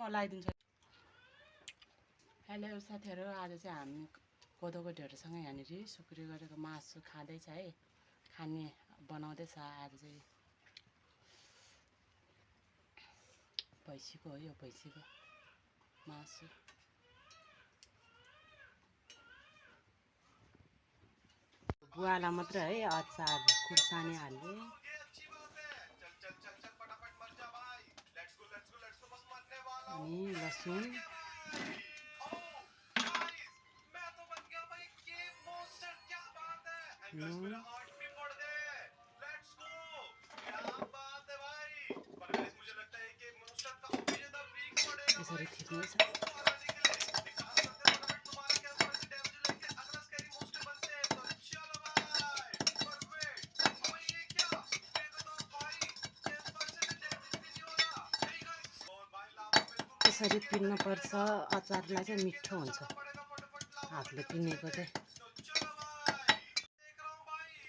म लगाइदिन्छु। हेलो साथीहरू, आज चाहिँ हामी कोदोको ढेँडोसँग यहाँनिर सुकुटी गरेको मासु खाँदैछ है, खाने बनाउँदैछ। आज चाहिँ भैँसीको हो, यो भैँसीको मासु। बुवाला मात्र है, अचार खुर्सानी हाल्ने अनि लसुन, नुन, यसरी थिच्नुहोस्। यसरी पिन्नुपर्छ, अचारलाई चाहिँ मिठो हुन्छ। हातले पिनेको चाहिँ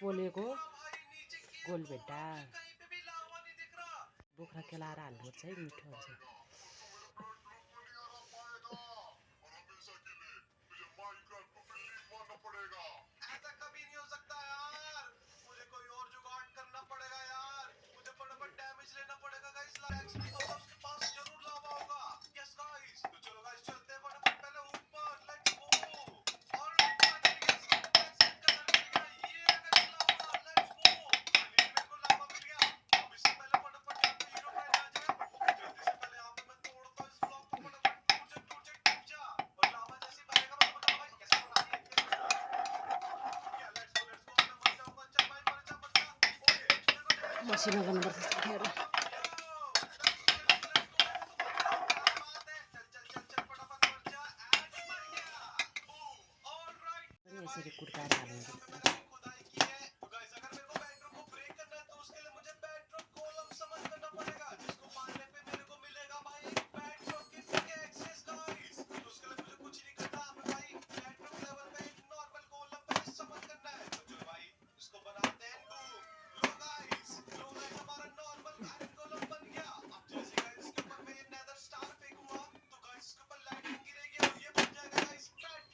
पोलेको गोलभेड्डा बोक्रा केलाएर हाल्नुपर्छ है, मिठो हुन्छ। मसिनो गर्नुपर्छ साथीहरू। यसरी कुर्काएर हाल्नुपर्छ।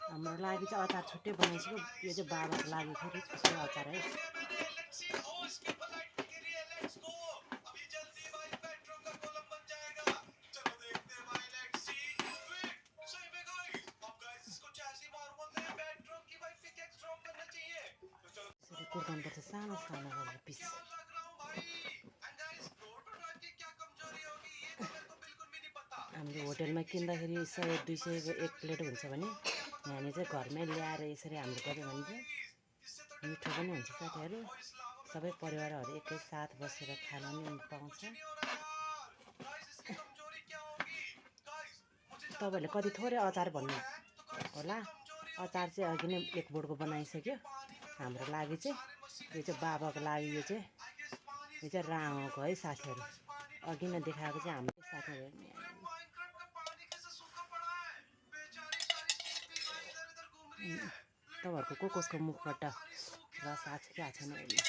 हाम्रो लागि चाहिँ अचार छुट्टै बनाइसक्यो, यो चाहिँ बाबाको लागि फेरि छुट्टै अचार है। यसरी कुर्काउनुपर्छ सानो सानो गरेर पिस। हामीले होटेलमा किन्दाखेरि 100-200 एक प्लेट हुन्छ भने यहाँनिर चाहिँ घरमै ल्याएर यसरी हामीले गऱ्यो भने चाहिँ मिठो पनि हुन्छ साथीहरू। सबै परिवारहरू एकैसाथ बसेर खान पनि पाउँछ। तपाईँहरूले कति थोरै अचार भन्नु होला। अचार चाहिँ अघि नै एक बोटको बनाइसक्यो। हाम्रो लागि चाहिँ यो चाहिँ बाबाको लागि, यो चाहिँ राँगोको है साथीहरू। अघि नै देखाएको चाहिँ हाम्रो साथीहरू। तपाईँहरूको कसको मुखबाट रस आएको छ कि आएको छैन हेर्नु।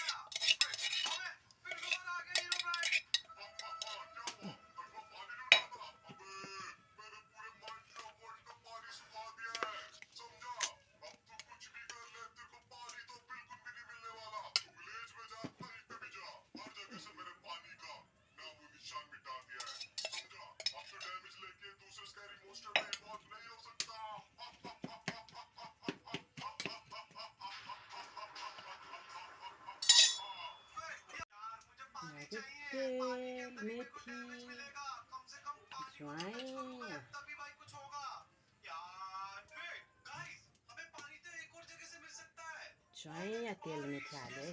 मेथी, ज्वाइन या तेल मेथी हाले।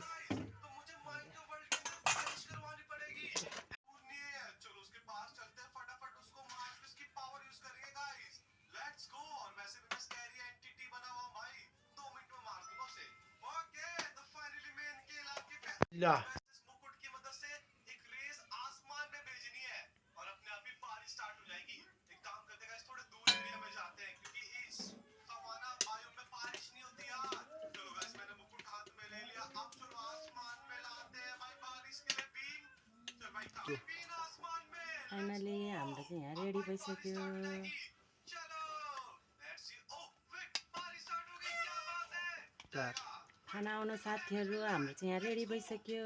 फाइनली हाम्रो चाहिँ यहाँ रेडी भइसक्यो। खाना आउनु साथीहरू, हाम्रो चाहिँ यहाँ रेडी भइसक्यो।